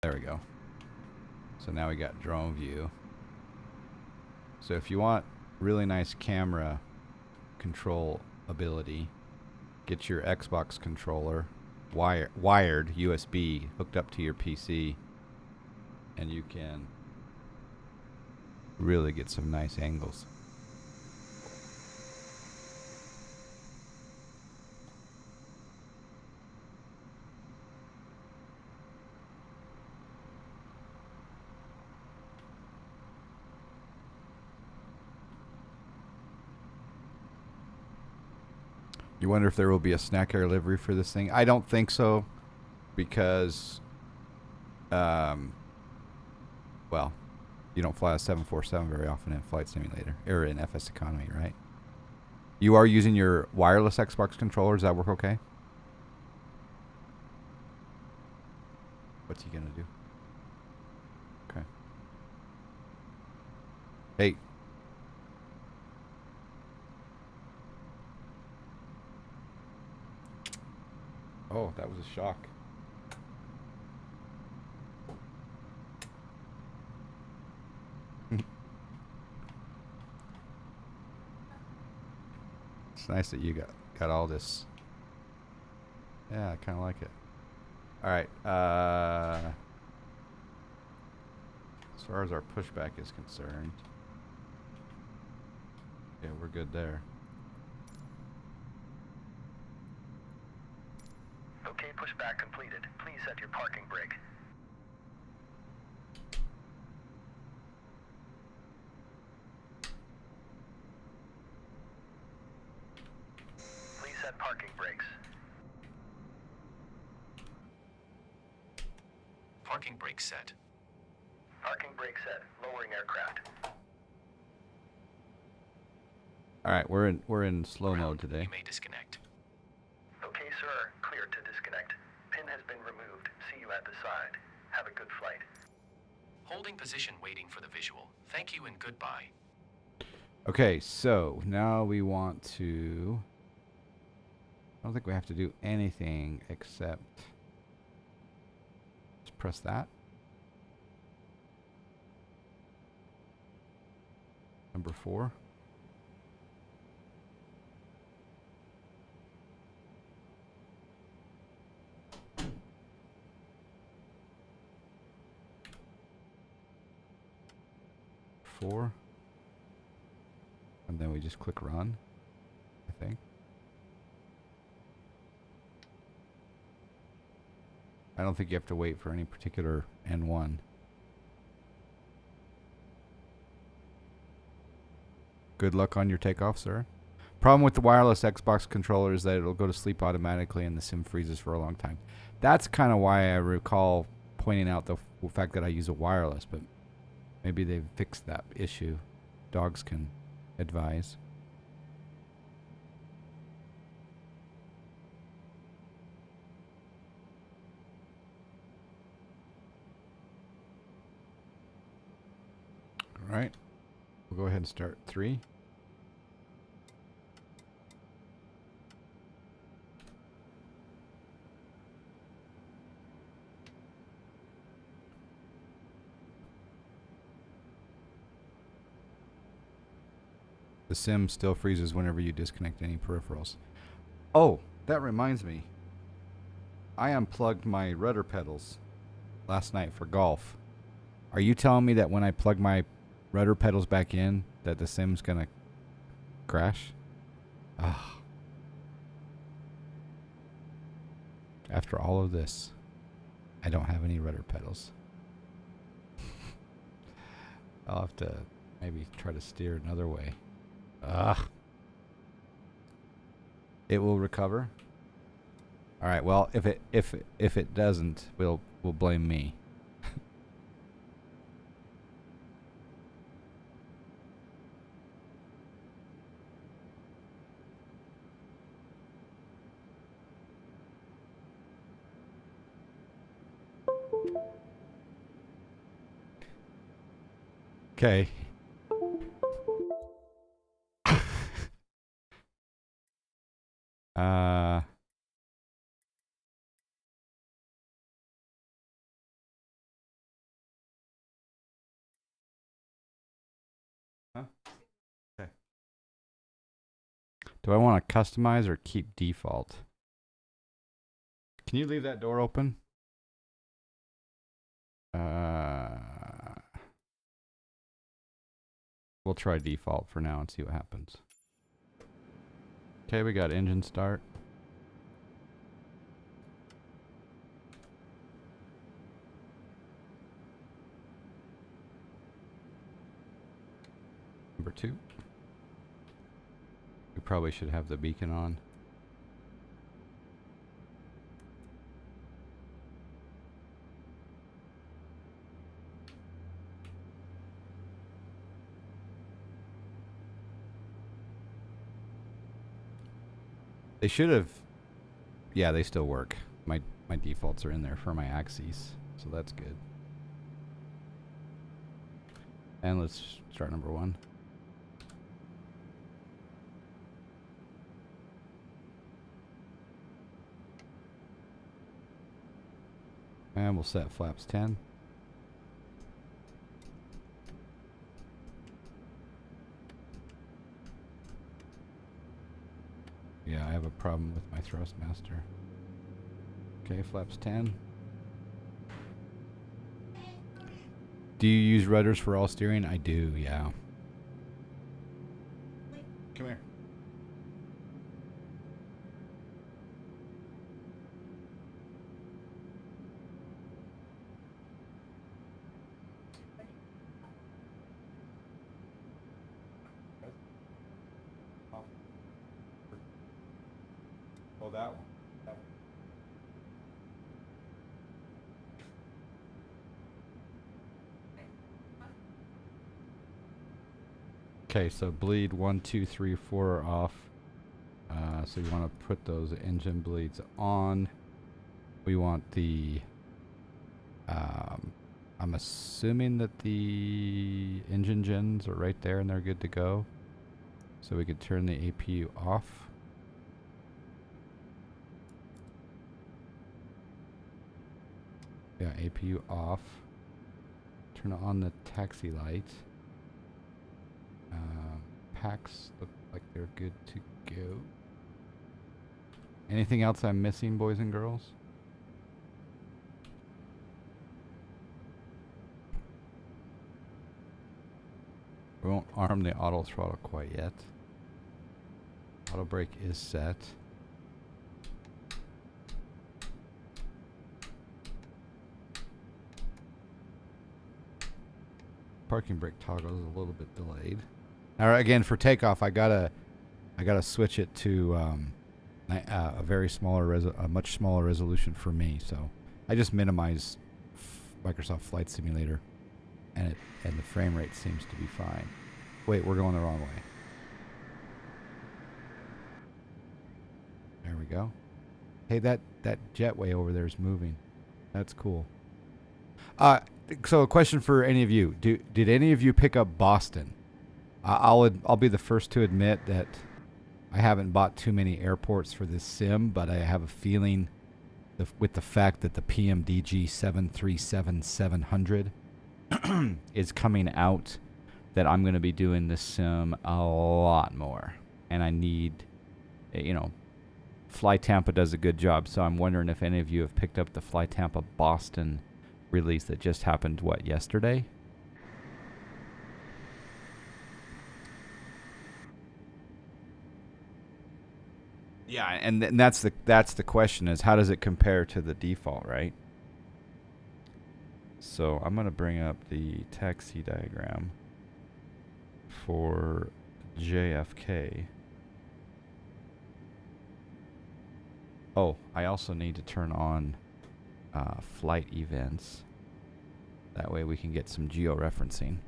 There we go. So now we got drone view. So if you want really nice camera control ability, get your Xbox controller wired USB hooked up to your PC, and you can really get some nice angles. You wonder if there will be a snack air livery for this thing? I don't think so, because, well, you don't fly a 747 very often in Flight Simulator or in FS Economy, right? You are using your wireless Xbox controller. Does that work okay? What's he gonna do? Okay. Hey. Oh, that was a shock. It's nice that you got all this. Yeah, I kind of like it. All right. As far as our pushback is concerned, yeah, we're good there. Okay, pushback completed. Please set your parking brake. Please set parking brakes. Parking brake set. Parking brake set. Lowering aircraft. All right, we're in slow mode today. You may disconnect. Okay, sir. Clear to disconnect. Pin has been removed. See you at the side. Have a good flight. Holding position waiting for the visual. Thank you and goodbye. Okay, so now we want to. I don't think we have to do anything except just press that. Number 4. And then we just click run, I think. I don't think you have to wait for any particular N1. Good luck on your takeoff, sir. Problem with the wireless Xbox controller is that it'll go to sleep automatically and the sim freezes for a long time. That's kind of why I recall pointing out the fact that I use a wireless, but maybe they've fixed that issue. Dogs can advise. All right. We'll go ahead and start 3. The sim still freezes whenever you disconnect any peripherals. Oh, that reminds me. I unplugged my rudder pedals last night for golf. Are you telling me that when I plug my rudder pedals back in, that the sim's gonna crash? Ah. After all of this, I don't have any rudder pedals. I'll have to maybe try to steer another way. Ugh. It will recover. All right. Well, if it doesn't, we'll blame me. Okay. Huh? Okay. Do I want to customize or keep default? Can you leave that door open? We'll try default for now and see what happens. Okay, we got engine start. Number 2. We probably should have the beacon on. They should have. Yeah, they still work. My defaults are in there for my axes, so that's good. And let's start number 1. And we'll set flaps 10. Yeah, I have a problem with my Thrustmaster. Okay, flaps 10. Do you use rudders for all steering? I do, yeah. Come here. Oh, that one. Okay, so bleed 1, 2, 3, 4 are off. So you want to put those engine bleeds on. We want the. I'm assuming that the engine gens are right there and they're good to go. So we could turn the APU off. Yeah, APU off. Turn on the taxi light. Packs look like they're good to go. Anything else I'm missing, boys and girls? We won't arm the auto throttle quite yet. Auto brake is set. Parking brake toggle is a little bit delayed. Now again, for takeoff, I gotta switch it to a very smaller, a much smaller resolution for me. So I just minimize Microsoft Flight Simulator, and the frame rate seems to be fine. Wait, we're going the wrong way. There we go. Hey, that jetway over there is moving. That's cool. So a question for any of you: did any of you pick up Boston? I'll be the first to admit that I haven't bought too many airports for this sim, but I have a feeling with the fact that the PMDG 737-700 is coming out, that I'm going to be doing this sim a lot more, and I need, Fly Tampa does a good job, so I'm wondering if any of you have picked up the Fly Tampa Boston release that just happened, yesterday? Yeah, and that's the question, is how does it compare to the default, right? So I'm going to bring up the taxi diagram for JFK. Oh, I also need to turn on flight events. That way we can get some geo-referencing.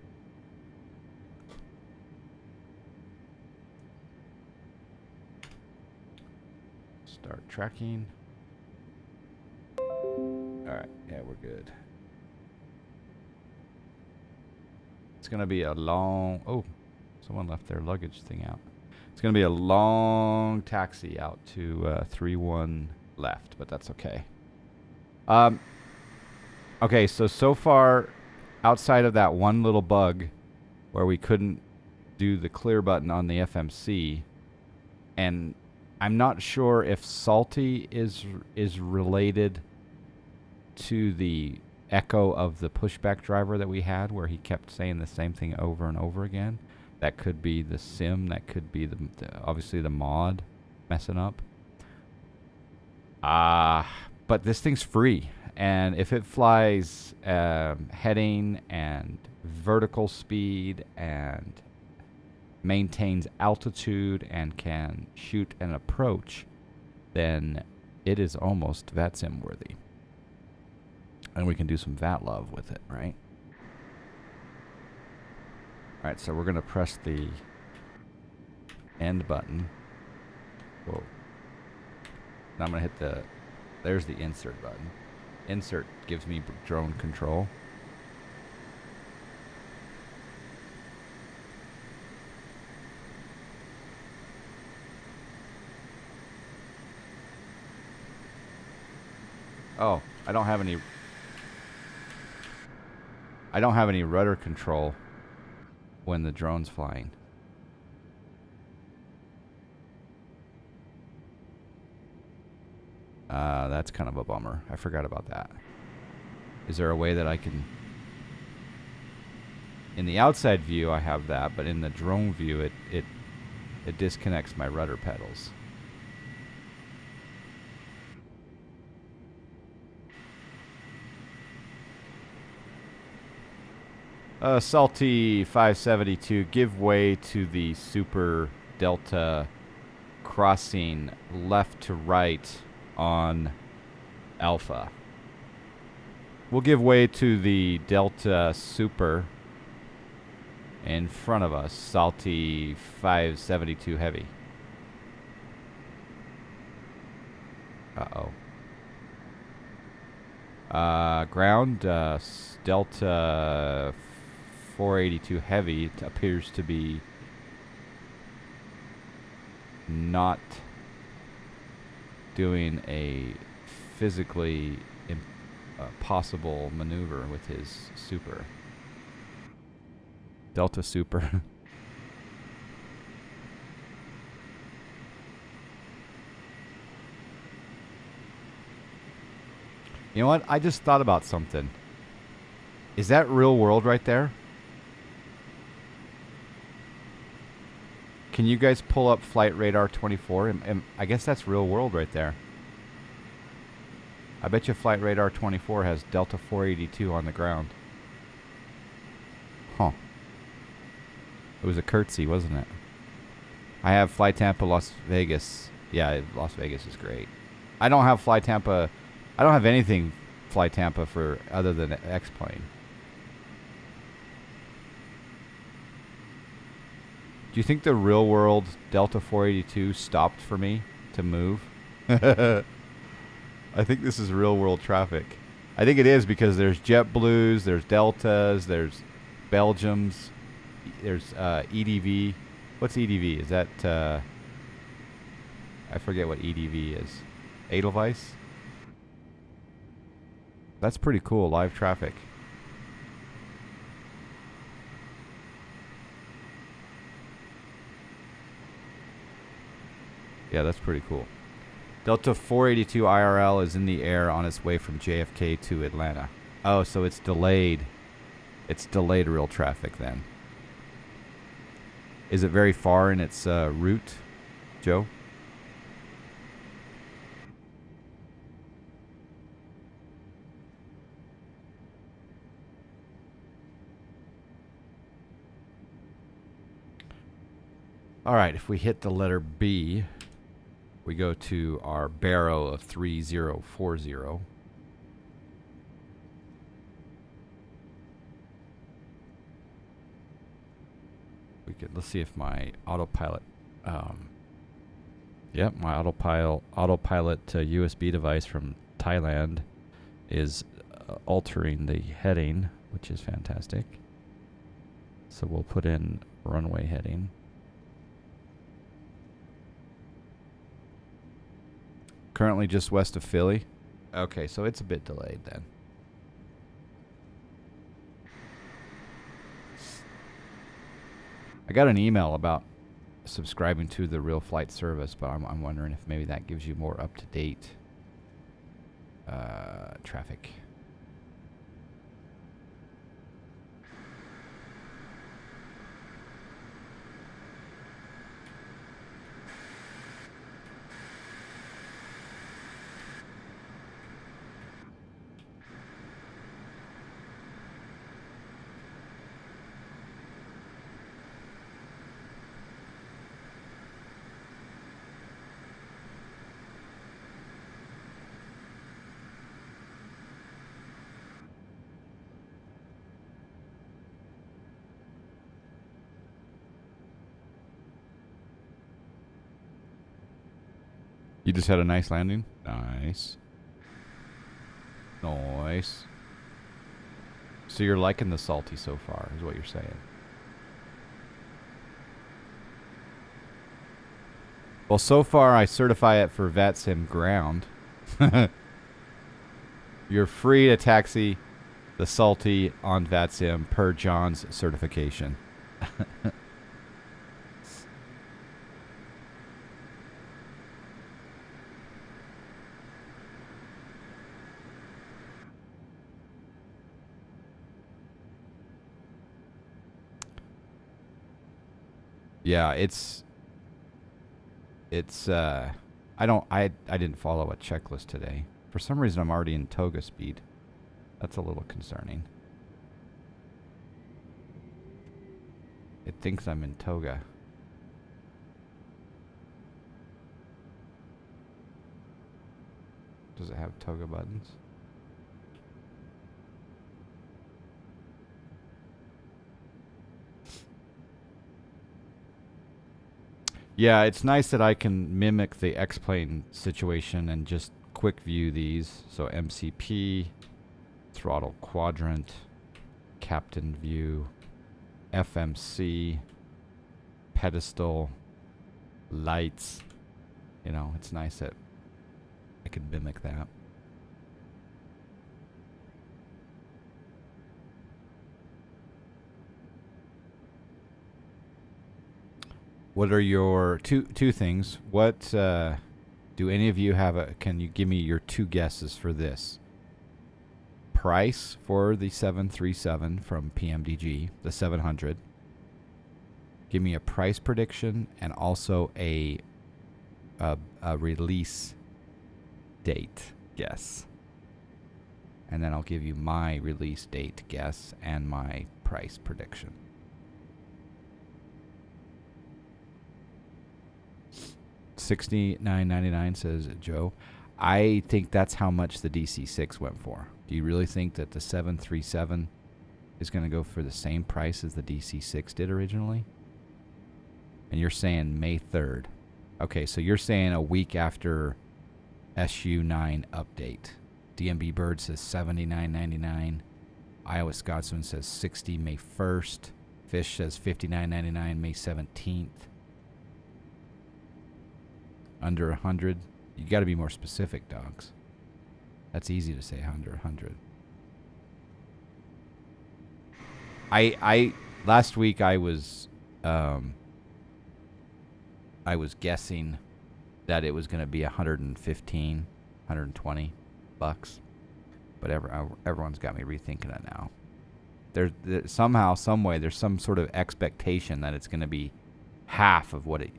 Start tracking. Alright, yeah, we're good. It's going to be a long... Oh, someone left their luggage thing out. It's going to be a long taxi out to 3-1 left, but that's okay. Okay, so far, outside of that one little bug where we couldn't do the clear button on the FMC, and I'm not sure if Salty is related to the echo of the pushback driver that we had, where he kept saying the same thing over and over again. That could be the sim. That could be obviously the mod messing up. But this thing's free, and if it flies heading and vertical speed and maintains altitude and can shoot an approach, then it is almost VATSIM worthy. And we can do some VAT love with it, right? Alright, so we're going to press the end button. Whoa. Now I'm going to hit there's the insert button. Insert gives me drone control. Oh, I don't have any rudder control when the drone's flying. That's kind of a bummer. I forgot about that. Is there a way that I can... In the outside view, I have that, but in the drone view, it disconnects my rudder pedals. Salty 572, give way to the Super Delta crossing left to right on Alpha. We'll give way to the Delta Super in front of us, Salty 572 Heavy. Uh-oh. Ground, Delta 482 Heavy. It appears to be not doing a physically possible maneuver with his Super. Delta Super. You know what? I just thought about something. Is that real world right there? Can you guys pull up Flight Radar 24? I guess that's real world right there. I bet you Flight Radar 24 has Delta 482 on the ground. Huh. It was a curtsy, wasn't it? I have Fly Tampa Las Vegas. Yeah, Las Vegas is great. I don't have Fly Tampa. I don't have anything Fly Tampa for other than X-Plane. Do you think the real world Delta 482 stopped for me to move? I think this is real world traffic. I think it is because there's JetBlues, there's Deltas, there's Belgiums, there's EDV. What's EDV? Is that... I forget what EDV is. Edelweiss? That's pretty cool, live traffic. Yeah, that's pretty cool. Delta 482 IRL is in the air on its way from JFK to Atlanta. Oh, so it's delayed. It's delayed real traffic then. Is it very far in its route, Joe? All right, if we hit the letter B, we go to our Barrow of 3040. Let's see if my autopilot, yep, my autopilot USB device from Thailand is altering the heading, which is fantastic. So we'll put in runway heading. Currently just west of Philly. Okay, so it's a bit delayed then. I got an email about subscribing to the Real Flight service, but I'm wondering if maybe that gives you more up-to-date traffic. You just had a nice landing? Nice. Nice. So you're liking the salty so far, is what you're saying. Well, so far I certify it for VATSIM ground. You're free to taxi the salty on VATSIM per John's certification. Yeah, it's I didn't follow a checklist today. For some reason I'm already in toga speed. That's a little concerning. It thinks I'm in toga. Does it have toga buttons? Yeah, it's nice that I can mimic the X-Plane situation and just quick view these. So MCP, throttle quadrant, captain view, FMC, pedestal, lights. You know, it's nice that I can mimic that. What are your two things? What do any of you have can you give me your two guesses for this? Price for the 737 from PMDG, the 700. Give me a price prediction and also a release date guess. And then I'll give you my release date guess and my price prediction. $69.99 says Joe. I think that's how much the DC-6 went for. Do you really think that the 737 is going to go for the same price as the DC-6 did originally? And you're saying May 3rd. Okay, so you're saying a week after SU-9 update. DMB Bird says $79.99. Iowa Scotsman says $60 May 1st. Fish says $59.99 May 17th. Under 100. You got to be more specific, dogs. That's easy to say under 100. I last week I was guessing that it was going to be 115, 120 bucks. But everyone's got me rethinking it now. There's somehow, some way, there's some sort of expectation that it's going to be half of what it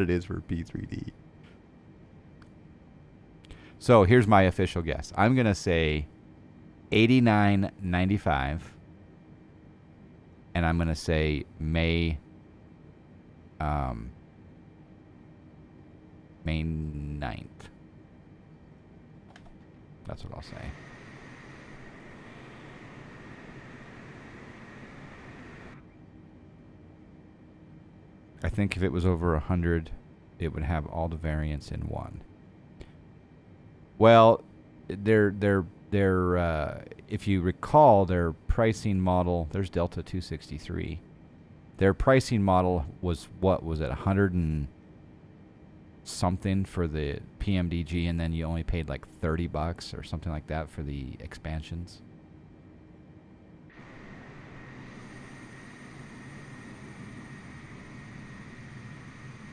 is for P3D. So here's my official guess. I'm gonna say $89.95, and I'm gonna say May 9th. That's what I'll say. I think if it was over 100, it would have all the variants in one. Well, if you recall, their pricing model, there's Delta 263. Their pricing model was, what was it, 100 and something for the PMDG, and then you only paid like $30 or something like that for the expansions.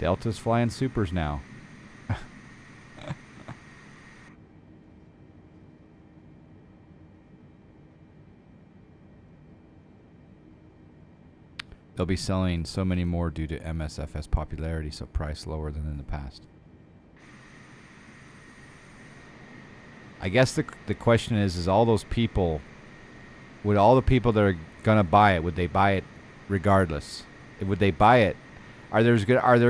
Delta's flying supers now. They'll be selling so many more due to MSFS popularity, so price lower than in the past. I guess the question is all those people, would all the people that are going to buy it, would they buy it regardless? Would they buy it? Are there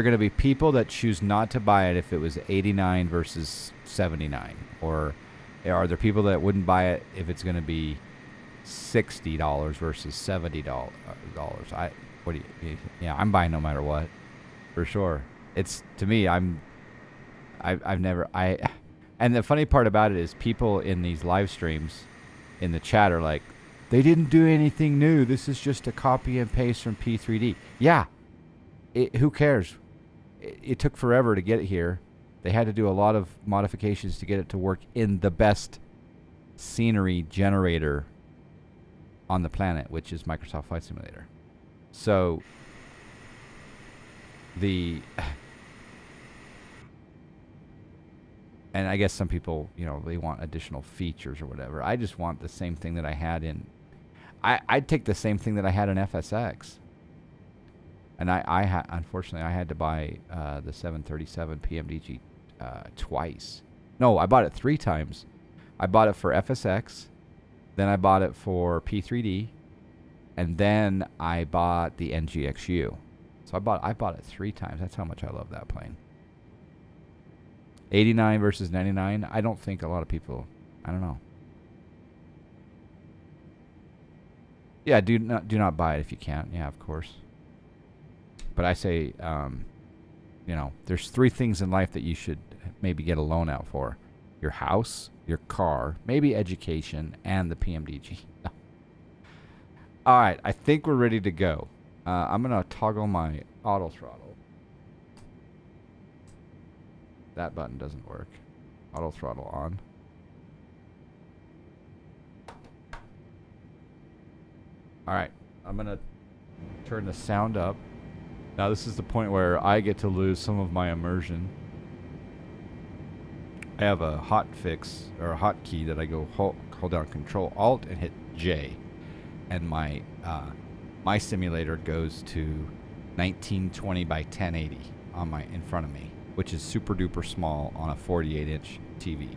going to be people that choose not to buy it if it was 89 versus 79? Or are there people that wouldn't buy it if it's going to be $60 versus $70? I'm buying no matter what, for sure. It's, to me, and the funny part about it is people in these live streams in the chat are like, they didn't do anything new. This is just a copy and paste from P3D. Yeah. Who cares? It took forever to get it here. They had to do a lot of modifications to get it to work in the best scenery generator on the planet, which is Microsoft Flight Simulator. So and I guess some people, they want additional features or whatever. I just want the same thing that I had in, I'd take the same thing that I had in FSX. And unfortunately, I had to buy the 737 PMDG twice. No, I bought it 3 times. I bought it for FSX, then I bought it for P3D, and then I bought the NGXU. So I bought it 3 times. That's how much I love that plane. 89 versus 99. I don't think a lot of people. I don't know. Yeah, do not buy it if you can't. Yeah, of course. But I say, there's 3 things in life that you should maybe get a loan out for: your house, your car, maybe education, and the PMDG. All right, I think we're ready to go. I'm going to toggle my auto throttle. That button doesn't work. Auto throttle on. All right, I'm going to turn the sound up. Now this is the point where I get to lose some of my immersion. I have a hot fix, or a hotkey that I go hold down Control Alt and hit J, and my simulator goes to 1920 by 1080 in front of me, which is super duper small on a 48-inch TV.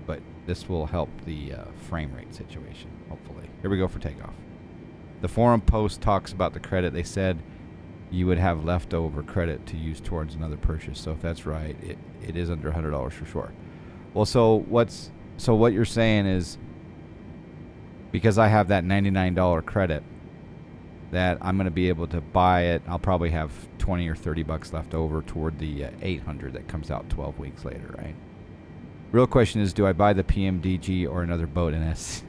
But this will help the frame rate situation, hopefully. Here we go for takeoff. The forum post talks about the credit. They said you would have leftover credit to use towards another purchase. So if that's right, it is under $100 for sure. Well, so what you're saying is, because I have that $99 credit, that I'm going to be able to buy it. I'll probably have 20 or 30 bucks left over toward the 800 that comes out 12 weeks later, right? Real question is, do I buy the PMDG or another boat in SC?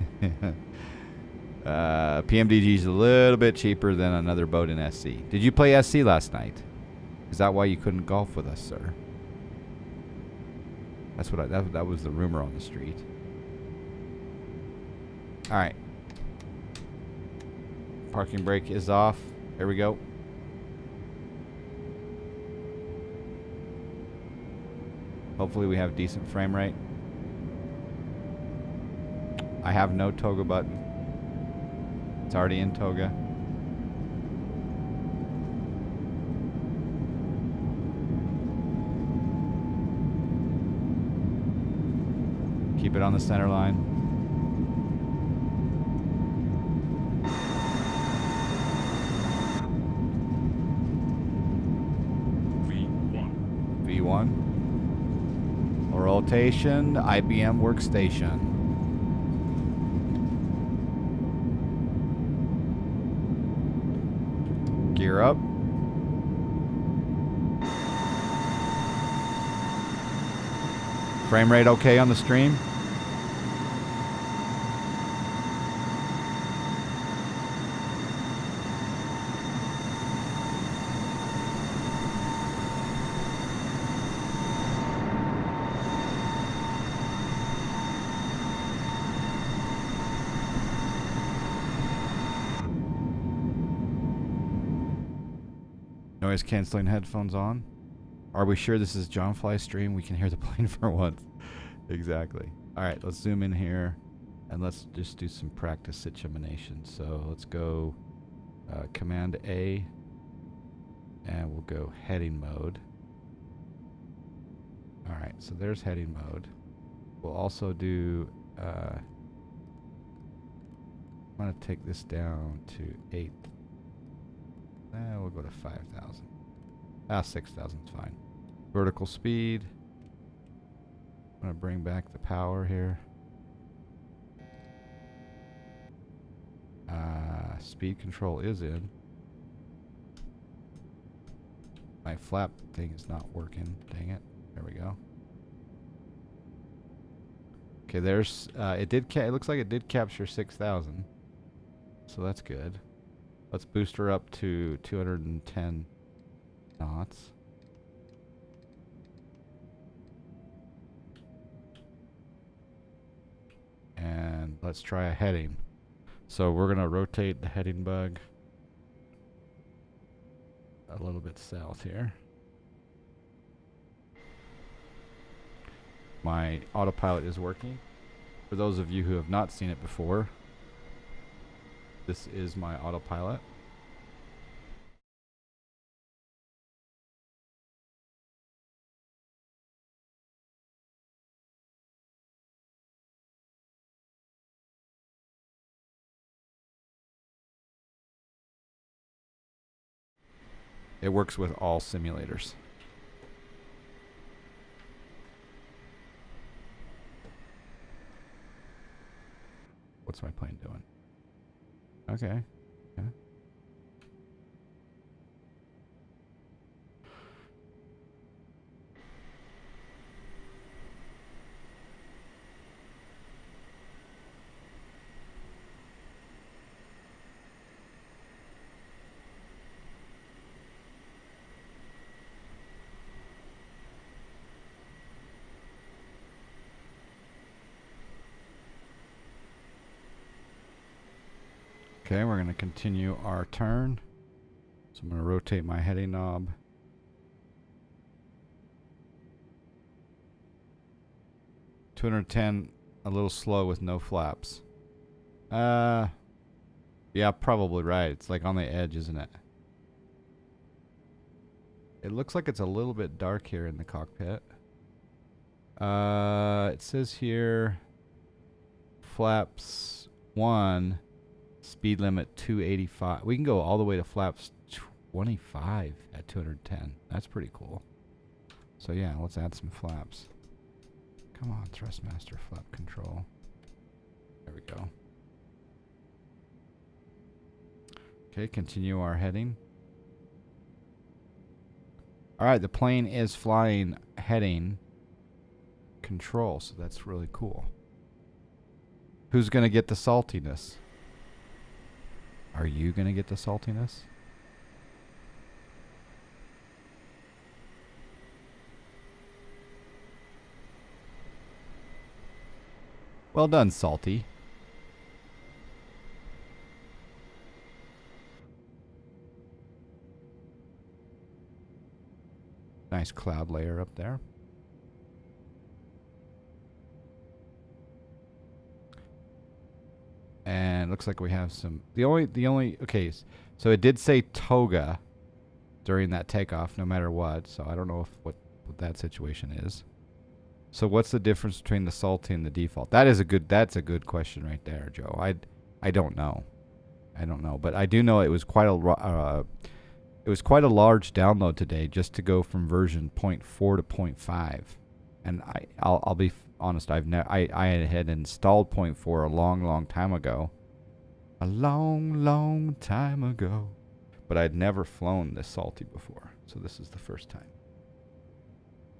PMDG is a little bit cheaper than another boat in SC. Did you play SC last night? Is that why you couldn't golf with us, sir? That's what that was the rumor on the street. All right. Parking brake is off. There we go. Hopefully we have decent frame rate. I have no toga button. It's already in toga. Keep it on the center line. V1. Rotation, IBM workstation. Gear up. Frame rate okay on the stream? Noise canceling headphones on. Are we sure this is John Fly's stream? We can hear the plane for once. Exactly. All right, let's zoom in here, and let's just do some practice simulation. So let's go Command A, and we'll go heading mode. All right, so there's heading mode. We'll also do, I'm going to take this down to 8. We'll go to 5,000. 6,000 is fine. Vertical speed. I'm going to bring back the power here. Speed control is in. My flap thing is not working. Dang it. There we go. Okay, there's it looks like it did capture 6,000. So that's good. Let's boost her up to 210 knots. And let's try a heading. So we're going to rotate the heading bug a little bit south here. My autopilot is working. For those of you who have not seen it before, this is my autopilot. It works with all simulators. What's my plane doing? Okay. Okay. Okay, we're going to continue our turn. So I'm going to rotate my heading knob. $210, a little slow with no flaps. Yeah, probably right. It's like on the edge, isn't it? It looks like it's a little bit dark here in the cockpit. It says here flaps 1. Speed limit 285. We can go all the way to flaps 25 at 210. That's pretty cool. So yeah, let's add some flaps. Come on, Thrustmaster flap control. There we go. Okay, continue our heading. Alright, the plane is flying heading control, so that's really cool. Who's going to get the saltiness? Are you going to get the saltiness? Well done, Salty. Nice cloud layer up there. And looks like we have some okay, so it did say toga during that takeoff no matter what, so I don't know what that situation is. So what's the difference between the salty and the default? That's a good question right there, Joe. I don't know. But I do know it was quite a large download today just to go from version 0.4 to 0.5. And I'll be honest, I had installed 0.4 a long time ago. A long time ago. But I'd never flown this salty before. So this is the first time.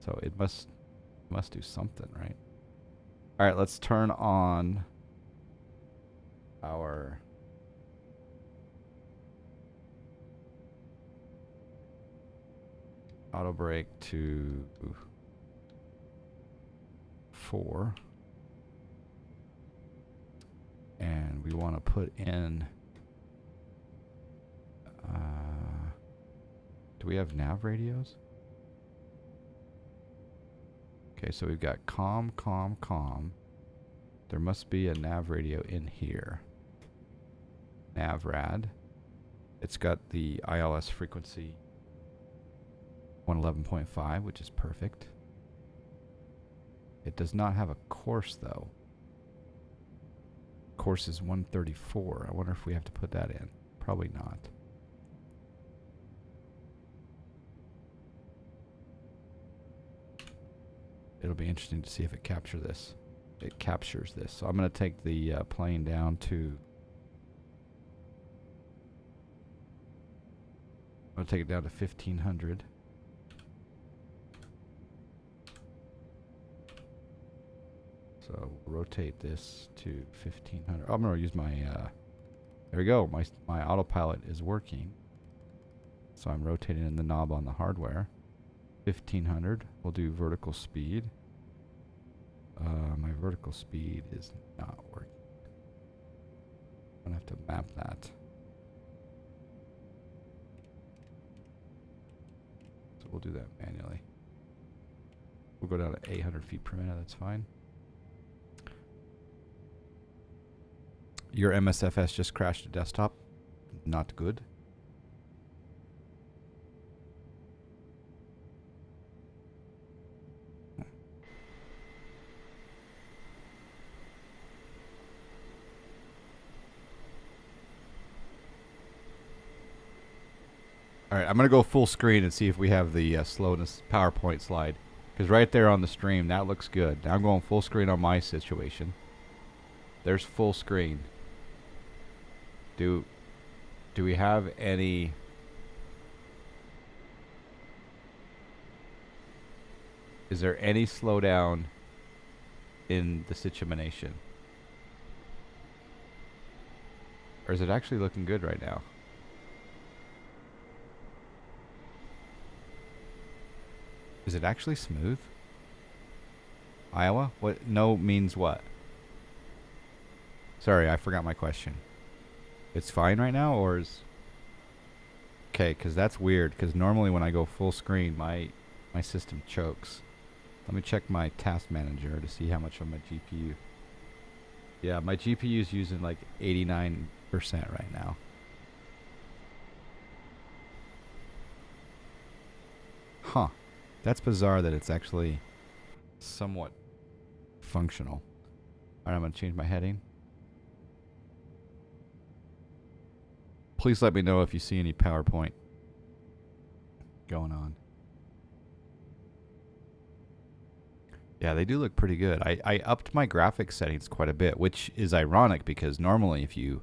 So it must do something, right? All right, let's turn on our auto brake to 4. And we want to put in do we have nav radios? Okay, so we've got comm, comm, comm. There must be a nav radio in here. Navrad. It's got the ILS frequency 111.5, which is perfect. It does not have a course, though. Course is 134. I wonder if we have to put that in. Probably not. It'll be interesting to see if it captures this. It captures this. So I'm going to take the plane down to... I'm going to take it down to 1500. So rotate this to 1500. I'm going to use my... there we go. My autopilot is working. So I'm rotating in the knob on the hardware. 1500. We'll do vertical speed. My vertical speed is not working. I'm going to have to map that. So we'll do that manually. We'll go down to 800 feet per minute. That's fine. Your MSFS just crashed to desktop. Not good. Alright, I'm going to go full screen and see if we have the slowness PowerPoint slide. Because right there on the stream, that looks good. Now I'm going full screen on my situation. There's full screen. Do we have any... Is there any slowdown in the situation? Or is it actually looking good right now? Is it actually smooth? Iowa? What? No means what? Sorry, I forgot my question. It's fine right now, or is... Okay, because that's weird, because normally when I go full screen, my system chokes. Let me check my task manager to see how much on my GPU. Yeah, my GPU is using like 89% right now. Huh. That's bizarre that it's actually somewhat functional. Alright, I'm going to change my heading. Please let me know if you see any PowerPoint going on. Yeah, they do look pretty good. I upped my graphics settings quite a bit, which is ironic because normally if you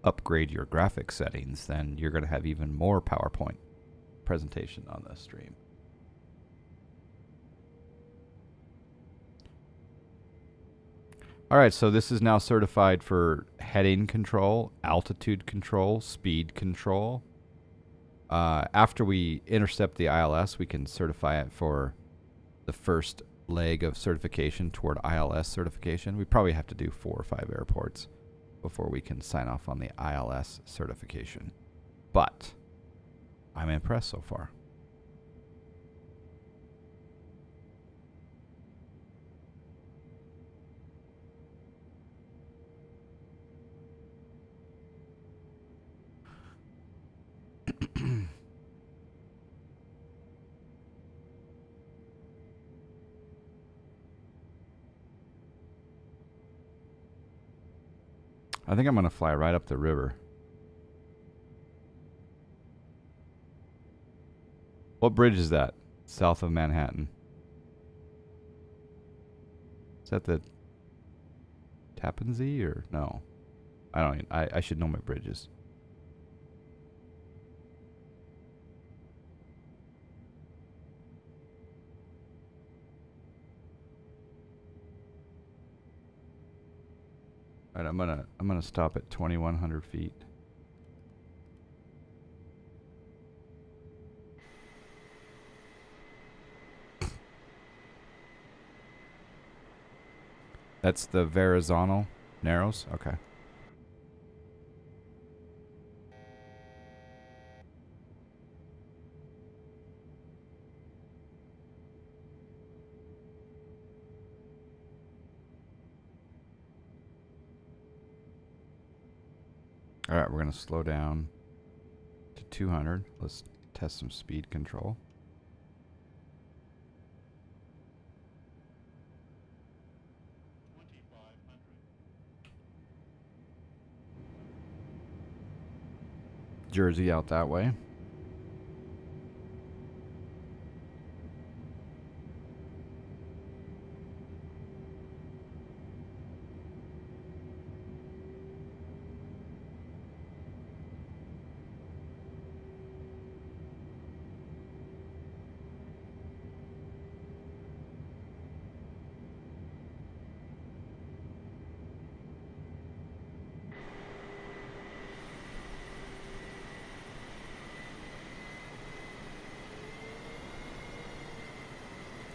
upgrade your graphics settings, then you're going to have even more PowerPoint presentation on the stream. Alright, so this is now certified for heading control, altitude control, speed control. After we intercept the ILS, we can certify it for the first leg of certification toward ILS certification. We probably have to do 4 or 5 airports before we can sign off on the ILS certification. But I'm impressed so far. I think I'm going to fly right up the river. What bridge is that? South of Manhattan. Is that the Tappan Zee or no? I don't even, I should know my bridges. All right, I'm gonna stop at 2,100 feet. That's the Verrazano Narrows? Okay. All right, we're going to slow down to 200. Let's test some speed control. Jersey out that way.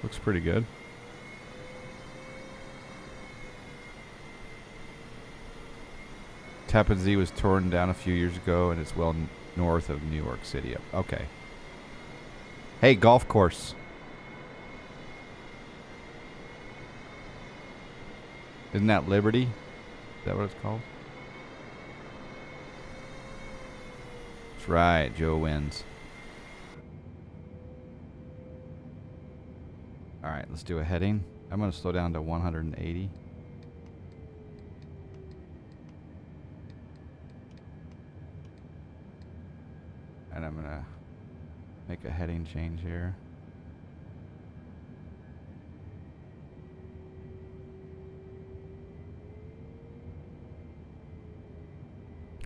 Looks pretty good. Tappan Zee was torn down a few years ago and it's well north of New York City. Okay. Hey, golf course. Isn't that Liberty? Is that what it's called? That's right. Joe wins. All right, let's do a heading. I'm going to slow down to 180. And I'm going to make a heading change here.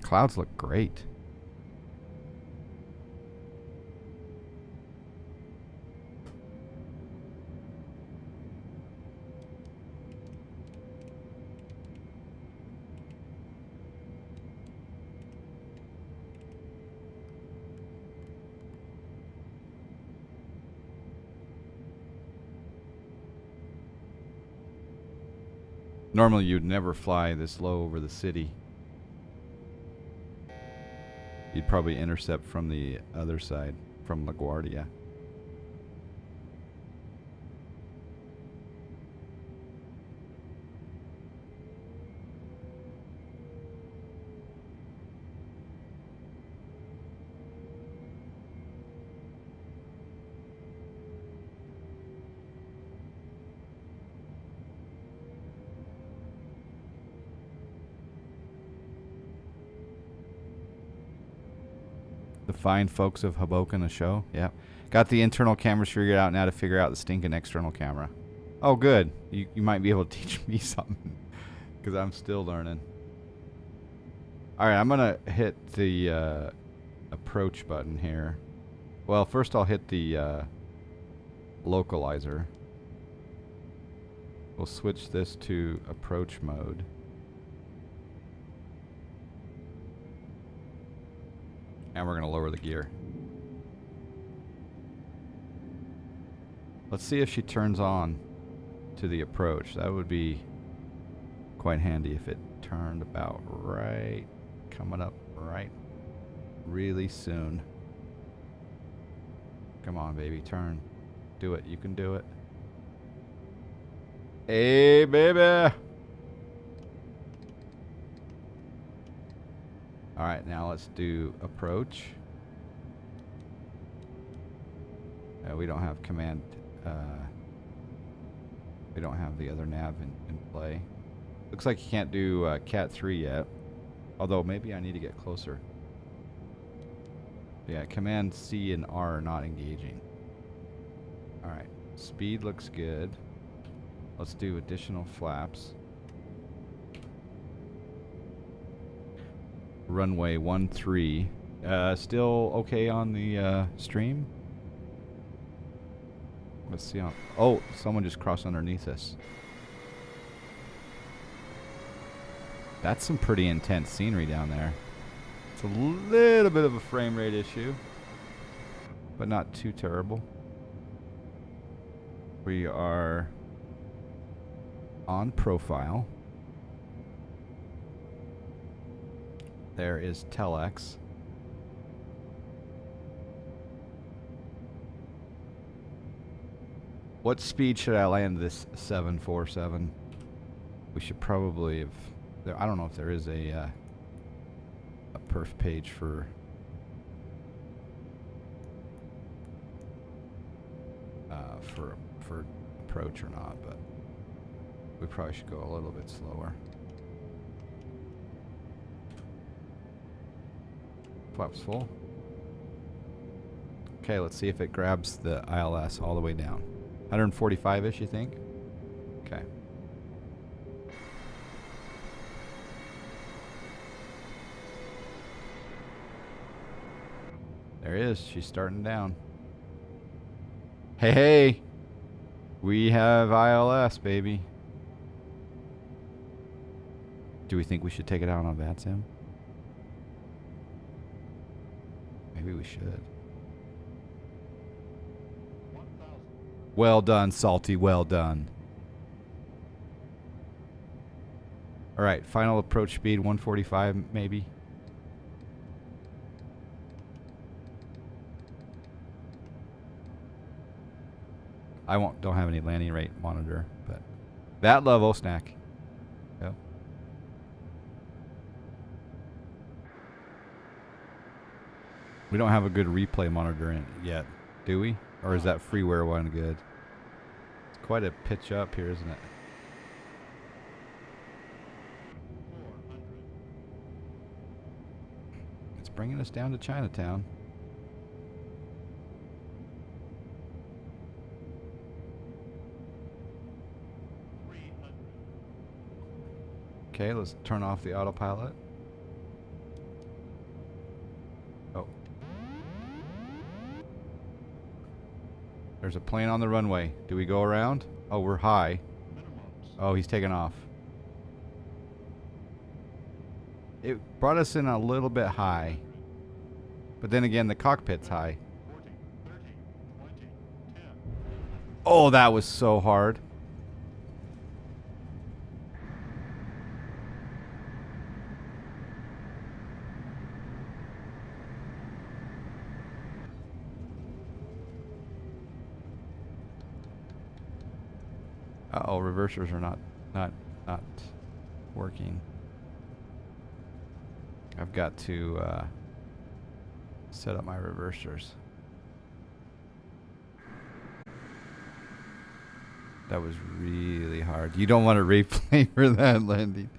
Clouds look great. Normally you'd never fly this low over the city. You'd probably intercept from the other side, from LaGuardia. The fine folks of Hoboken, a show. Yeah. Got the internal cameras figured out now to figure out the stinking external camera. Oh, good. You might be able to teach me something. Because I'm still learning. Alright, I'm going to hit the approach button here. Well, first I'll hit the localizer. We'll switch this to approach mode. And we're going to lower the gear. Let's see if she turns on to the approach. That would be quite handy if it turned about right, coming up right really soon. Come on, baby, turn. Do it. You can do it. Hey, baby. All right, now let's do approach. We don't have command. We don't have the other nav in play. Looks like you can't do Cat 3 yet. Although maybe I need to get closer. Yeah, command C and R are not engaging. All right, speed looks good. Let's do additional flaps. Runway 13. Still okay on the stream? Let's see. Oh, someone just crossed underneath us. That's some pretty intense scenery down there. It's a little bit of a frame rate issue, but not too terrible. We are on profile. There is Telex. What speed should I land this 747? We should probably have... I don't know if there is a perf page for for approach or not, but we probably should go a little bit slower. Flaps full. Okay, let's see if it grabs the ILS all the way down. 145-ish, you think? Okay. There it is. She's starting down. Hey, hey! We have ILS, baby. Do we think we should take it out on VATSIM? Maybe we should. Well done, Salty. Well done. All right, final approach speed 145 maybe. Don't have any landing rate monitor, but that level snack. Yep. We don't have a good replay monitor in yet, do we? Or is that freeware one good? It's quite a pitch up here, isn't it? It's bringing us down to Chinatown. Okay, let's turn off the autopilot. Oh. There's a plane on the runway. Do we go around? Oh, we're high. Oh, he's taking off. It brought us in a little bit high. But then again, the cockpit's high. Oh, that was so hard. Uh-oh, reversers are not working. I've got to set up my reversers. That was really hard. You don't want to replay for that landing.